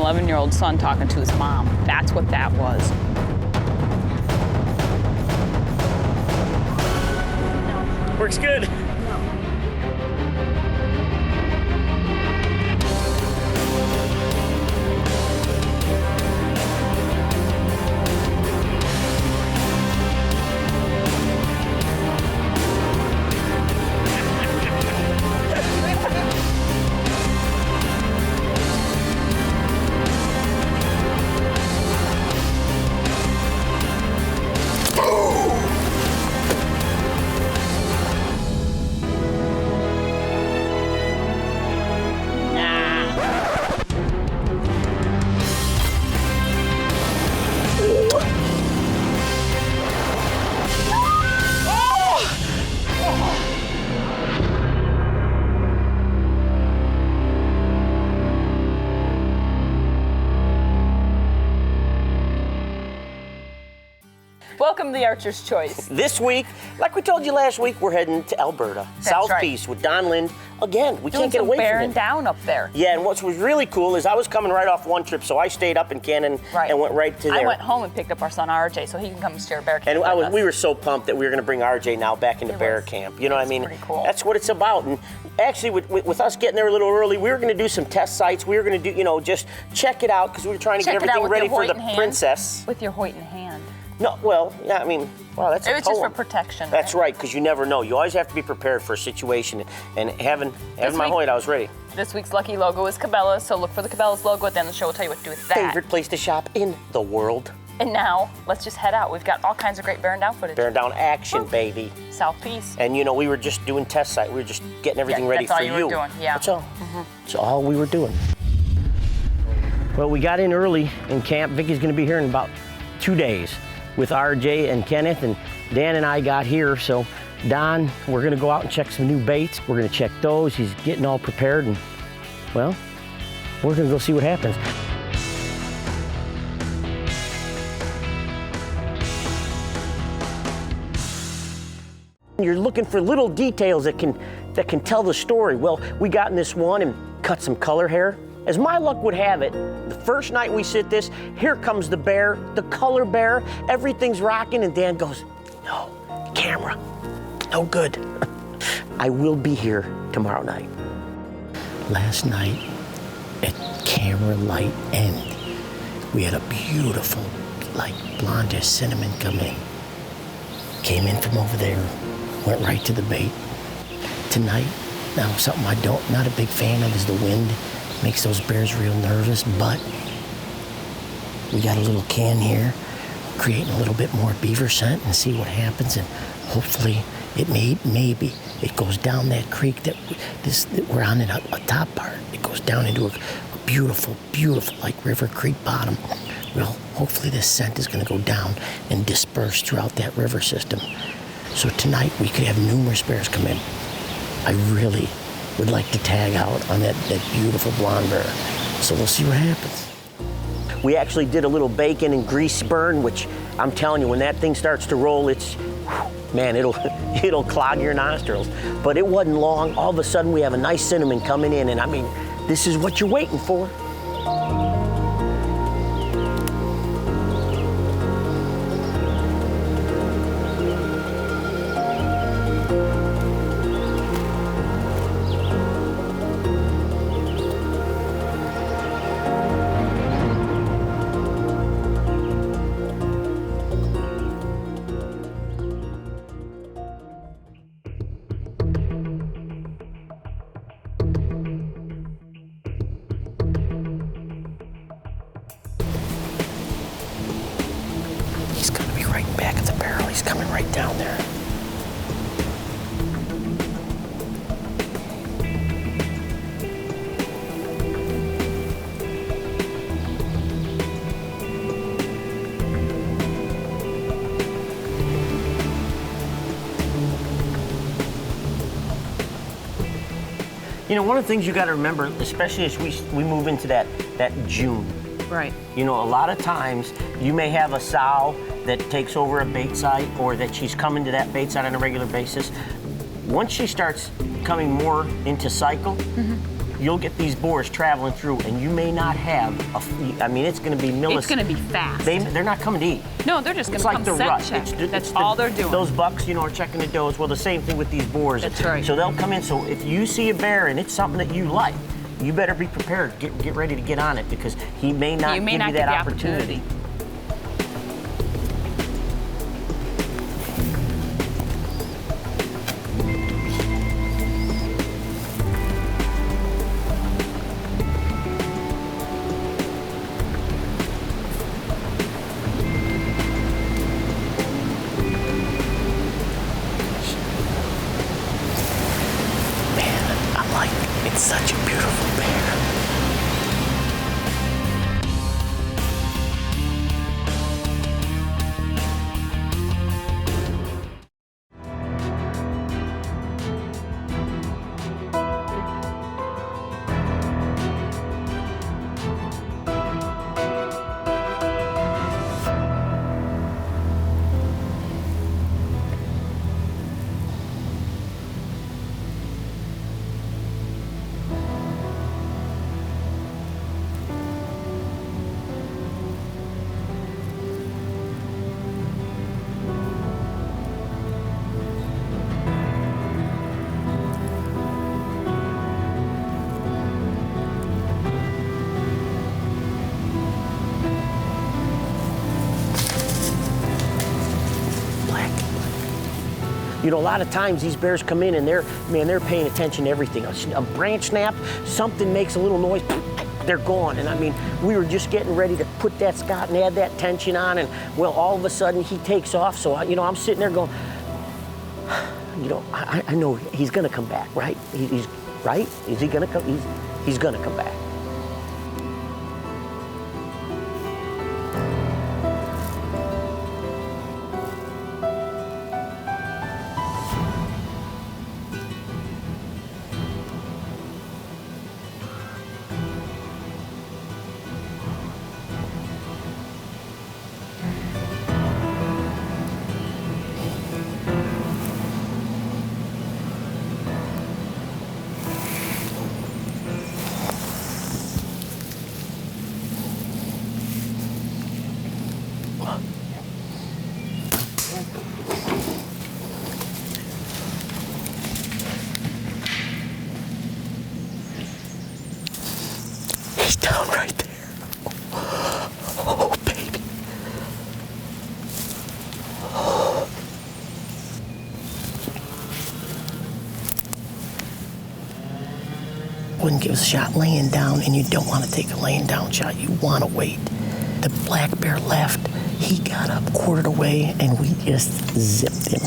11-year-old son talking to his mom. That's what that was. Works good. Welcome to the Archer's Choice. This week, like we told you last week, we're heading to Alberta, South Peace with Don Lind. Again, we can't get away from it. Bearing down up there. Yeah, and what was really cool is I was coming right off one trip, so I stayed up in Cannon and went right to there. I went home and picked up our son RJ so he can come share bear camp with us. We were so pumped that we were going to bring RJ now back into bear camp. You know what I mean? Pretty cool. That's what it's about. And actually, with us getting there a little early, we were going to do some test sites. We were going to do, just check it out because we were trying to get everything ready for the princess. With your Hoyt in hand. No, well, yeah, I mean, wow, that's a poem. It was just for protection. That's right, because you never know. You always have to be prepared for a situation. And having my Hoyt, I was ready. This week's lucky logo is Cabela's, so look for the Cabela's logo at the end of the show. We'll tell you what to do with that. Favorite place to shop in the world. And now, let's just head out. We've got all kinds of great bearing down footage. Bearing down action, baby. South Peace. And we were just doing test site. We were just getting everything ready for you. That's all you were doing, yeah. That's all. That's all we were doing. Well, we got in early in camp. Vicky's going to be here in about 2 days with RJ and Kenneth, and Dan and I got here. So Don, we're going to go out and check some new baits. We're going to check those. He's getting all prepared, and well, we're going to go see what happens. You're looking for little details that can tell the story. Well, we got in this one and cut some color hair. As my luck would have it, the first night we sit this, here comes the bear, the color bear, everything's rocking, and Dan goes, no, camera, no good. I will be here tomorrow night. Last night at camera light end, we had a beautiful, like blondish cinnamon come in. Came in from over there, went right to the bait. Tonight, now something not a big fan of is the wind. Makes those bears real nervous, but we got a little can here, creating a little bit more beaver scent and see what happens, and hopefully maybe it goes down that creek that we're on in a top part. It goes down into a beautiful, beautiful, like River Creek bottom. Well, hopefully this scent is gonna go down and disperse throughout that river system. So tonight we could have numerous bears come in. I really would like to tag out on that beautiful blonde bear. So we'll see what happens. We actually did a little bacon and grease burn, which I'm telling you, when that thing starts to roll, man, it'll clog your nostrils. But it wasn't long. All of a sudden, we have a nice cinnamon coming in, and I mean, this is what you're waiting for. He's gonna be right back at the barrel. He's coming right down there. One of the things you got to remember, especially as we move into that June. Right. A lot of times you may have a sow that takes over a bait site, or that she's coming to that bait site on a regular basis. Once she starts coming more into cycle, you'll get these boars traveling through, and you may not have I mean, it's going to be millisecond. It's going to be fast. They're not coming to eat. No, they're just going to like come the scent rut. check. That's all they're doing. Those bucks, you know, are checking the does. Well, the same thing with these boars. That's right. So they'll come in. So if you see a bear and it's something that you like, you better be prepared. Get ready to get on it, because he may not give you that opportunity. It's such a beautiful bear. You know, a lot of times these bears come in and they're paying attention to everything. A branch snap, something makes a little noise, they're gone. And I mean, we were just getting ready to put that Scott and add that tension on, and well, all of a sudden he takes off. So, you know, I'm sitting there going, you know, I know he's gonna come back, right? He's right? Is he gonna come? He's gonna come back. He's down right there. Oh, baby. Wouldn't give us a shot laying down, and you don't want to take a laying down shot. You want to wait. The black bear left. He got up, quartered away, and we just zipped him.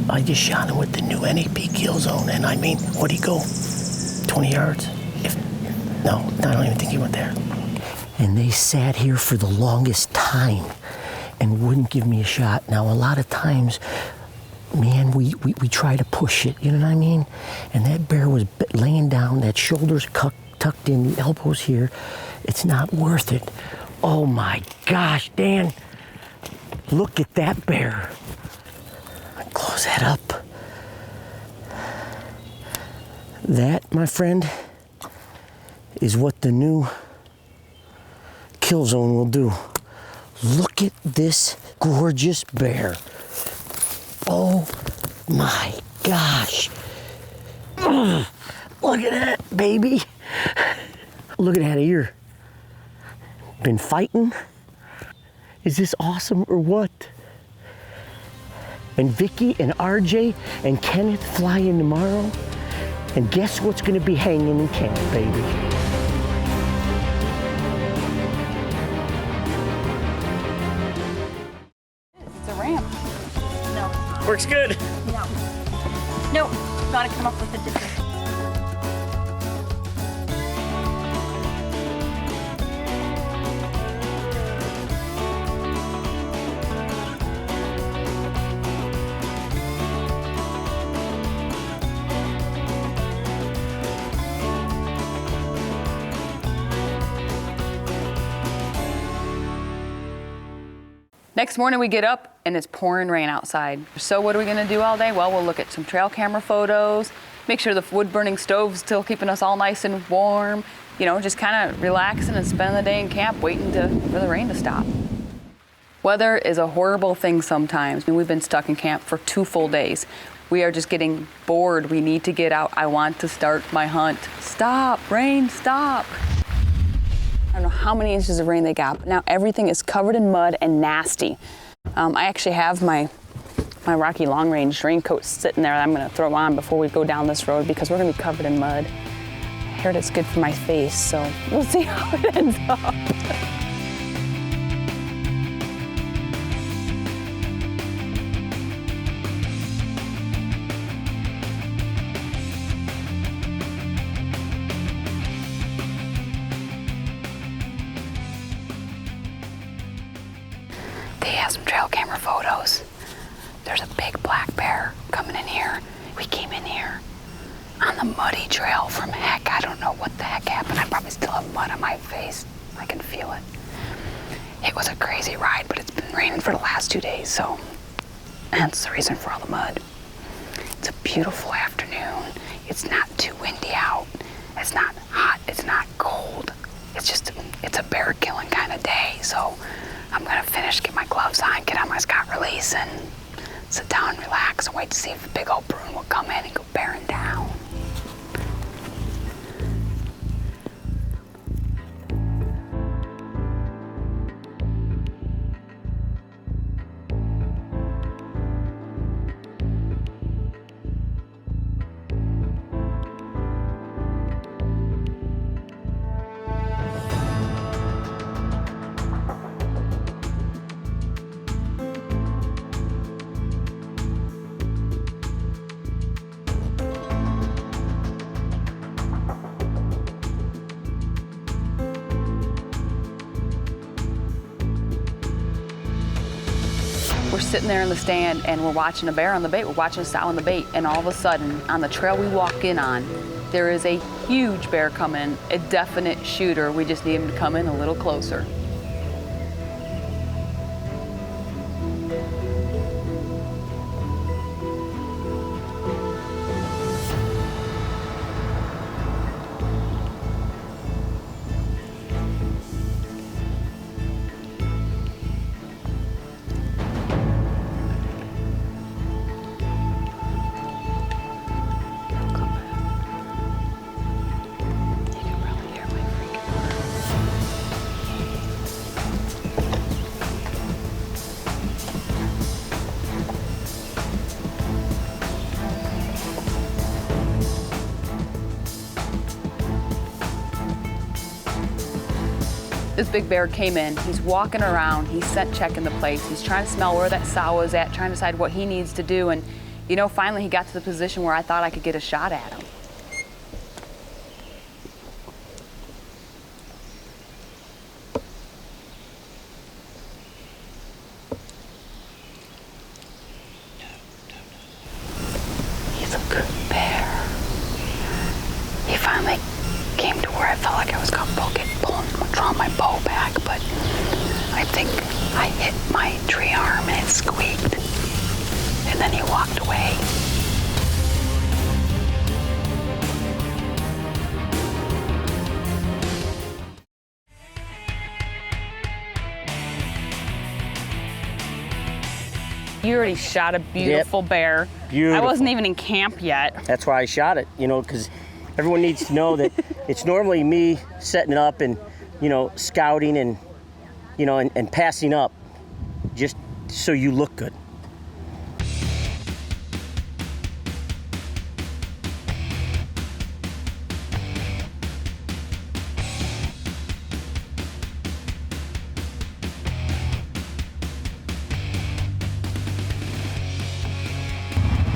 I just shot him with the new NAP kill zone, and I mean, what'd he go? 20 yards? No, I don't even think he went there. And they sat here for the longest time and wouldn't give me a shot. Now, a lot of times, man, we try to push it, you know what I mean? And that bear was laying down, that shoulders tucked in, the elbows here. It's not worth it. Oh my gosh, Dan. Look at that bear. Close that up. That, my friend, is what the new kill zone will do. Look at this gorgeous bear. Oh my gosh. Look at that, baby. Look at that ear. Been fighting? Is this awesome or what? And Vicki and RJ and Kenneth fly in tomorrow. And guess what's gonna be hanging in camp, baby? It's a ramp. No, it's not. Works good. No. No, gotta come up with a different. Next morning we get up and it's pouring rain outside. So what are we gonna do all day? Well, we'll look at some trail camera photos, make sure the wood burning stove's still keeping us all nice and warm, you know, just kind of relaxing and spending the day in camp waiting for the rain to stop. Weather is a horrible thing sometimes. I mean, we've been stuck in camp for 2 full days. We are just getting bored. We need to get out. I want to start my hunt. Stop, rain, stop. I don't know how many inches of rain they got, but now everything is covered in mud and nasty. I actually have my Rocky Long Range raincoat sitting there that I'm gonna throw on before we go down this road because we're gonna be covered in mud. I heard it's good for my face, so we'll see how it ends up. They have some trail camera photos. There's a big black bear coming in here. We came in here on the muddy trail from heck. I don't know what the heck happened. I probably still have mud on my face. I can feel it. It was a crazy ride, but it's been raining for the last 2 days, so that's the reason for all the mud. It's a beautiful afternoon. It's not too windy out. It's not hot. It's not cold. It's a bear killing kind of day, so I'm gonna finish, get my gloves on, get on my Scott release, and sit down and relax and wait to see if the big old bruin will come in and go bearing down. We're sitting there in the stand and we're watching a bear on the bait, we're watching a sow on the bait, and all of a sudden, on the trail we walk in on, there is a huge bear coming, a definite shooter. We just need him to come in a little closer. This big bear came in, he's walking around, he's scent checking the place, he's trying to smell where that sow is at, trying to decide what he needs to do, and you know, finally he got to the position where I thought I could get a shot at him. He's a good bear. He finally came to where I felt like I was gonna draw my bow back, but I think I hit my tree arm and it squeaked, and then he walked away. You already shot a beautiful bear. Beautiful. I wasn't even in camp yet. That's why I shot it, you know, because everyone needs to know that it's normally me setting it up and, you know, scouting and, you know, and passing up just so you look good.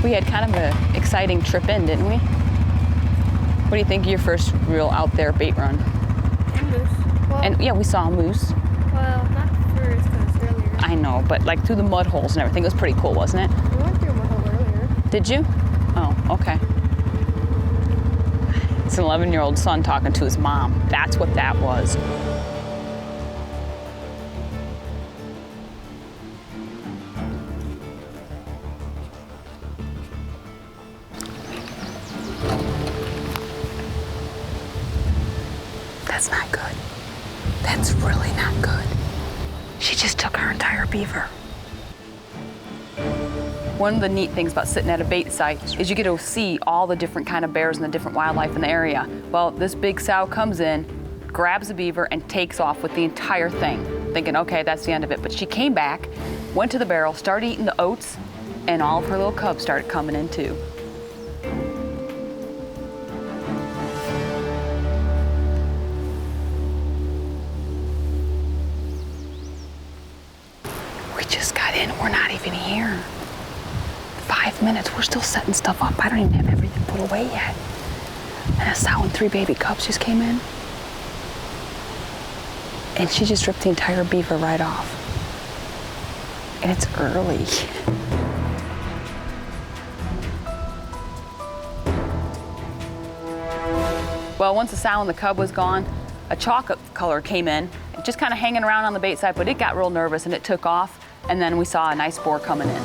We had kind of an exciting trip in, didn't we? What do you think of your first real out there bait run? And moose. Well, And yeah, we saw a moose. well, not first, because earlier. I know, but like through the mud holes and everything. It was pretty cool, wasn't it? We went through a hole earlier. Did you? Oh, okay. It's an 11-year-old son talking to his mom. That's what that was. That's not good. That's really not good. She just took our entire beaver. One of the neat things about sitting at a bait site is you get to see all the different kind of bears and the different wildlife in the area. Well, this big sow comes in, grabs a beaver, and takes off with the entire thing, thinking, okay, that's the end of it. But she came back, went to the barrel, started eating the oats, and all of her little cubs started coming in too. We just got in, we're not even here. 5 minutes, we're still setting stuff up. I don't even have everything put away yet. And a sow and 3 baby cubs just came in. And she just ripped the entire beaver right off. And it's early. Well, once the sow and the cub was gone, a chocolate color came in, just kind of hanging around on the bait side, but it got real nervous and it took off. And then we saw a nice boar coming in.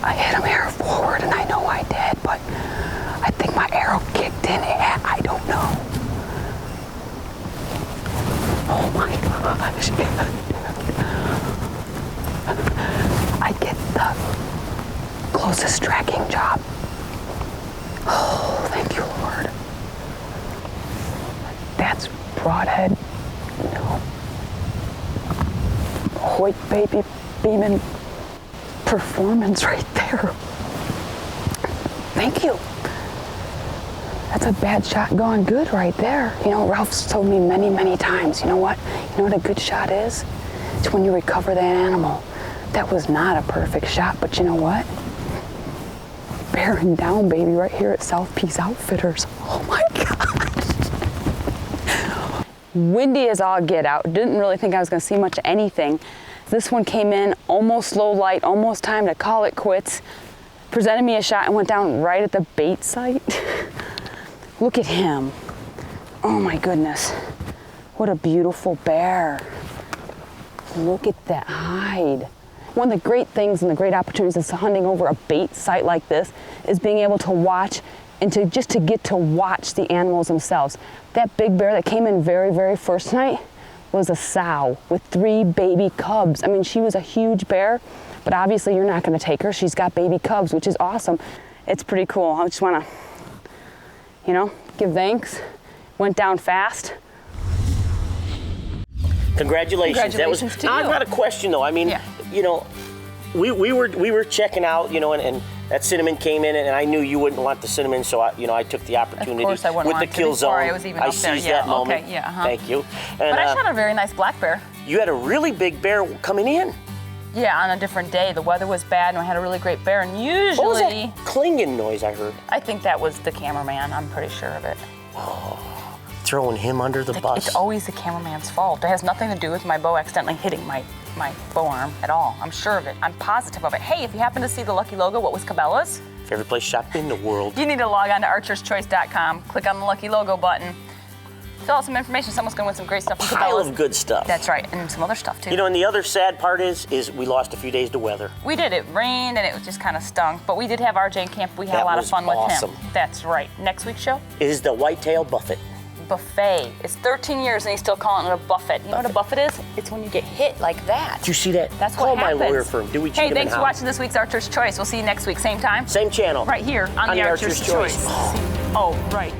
I hit him arrow forward, and I know I did, but I think my arrow kicked in. I don't know. Oh my gosh. I get the closest tracking job. Oh, thank you, Lord. That's broadhead. No. Hoyt baby beaming performance right there. Thank you. That's a bad shot gone good right there. You know, Ralph's told me many, many times, you know what? You know what a good shot is? It's when you recover that animal. That was not a perfect shot, but you know what? Bearing down, baby, right here at South Peace Outfitters. Oh my gosh. Windy as all get out. Didn't really think I was gonna see much of anything. This one came in almost low light, almost time to call it quits. Presented me a shot and went down right at the bait site. Look at him. Oh my goodness. What a beautiful bear. Look at that hide. One of the great things and the great opportunities of hunting over a bait site like this is being able to watch and to get to watch the animals themselves. That big bear that came in very, very first night was a sow with 3 baby cubs. I mean, she was a huge bear, but obviously you're not gonna take her. She's got baby cubs, which is awesome. It's pretty cool. I just wanna, you know, give thanks. Went down fast. Congratulations. That was. To I've you. got a question though. I mean, Yeah. you know, we were checking out, you know, and that cinnamon came in, and I knew you wouldn't want the cinnamon, so I took the opportunity Of course I wouldn't with want the kill to before zone. I was even up there. seized Yeah, that moment. okay, yeah, Thank you. And, But I shot a very nice black bear. you had a really big bear coming in. Yeah, on a different day. The weather was bad and I had a really great bear. And usually, What was that clinging noise I heard? I think that was the cameraman. I'm pretty sure of it. Throwing him under the bus. It's always the cameraman's fault. It has nothing to do with my bow accidentally hitting my bow arm at all. I'm sure of it. I'm positive of it. Hey, if you happen to see the Lucky logo, what was Cabela's? Favorite place shopping in the world. You need to log on to archerschoice.com, click on the Lucky logo button. fill out some information. Someone's gonna win some great stuff from Pile Cabela's. of good stuff. That's right, and some other stuff too. You know, and the other sad part is we lost a few days to weather. We did. It rained and it just kind of stunk, but we did have RJ in camp. We had That a lot of was fun awesome. with him. That's right. Next week's show, It is the whitetail buffet. buffet. It's 13 years and he's still calling it a buffet. You know what a buffet is? It's when you get hit like that. Did you see that? That's Call what my happens. lawyer firm. Do we cheat Hey, him in thanks for how? watching this week's Archer's Choice. We'll see you next week, same time. Same channel. Right here on the Archer's Choice. Oh, right.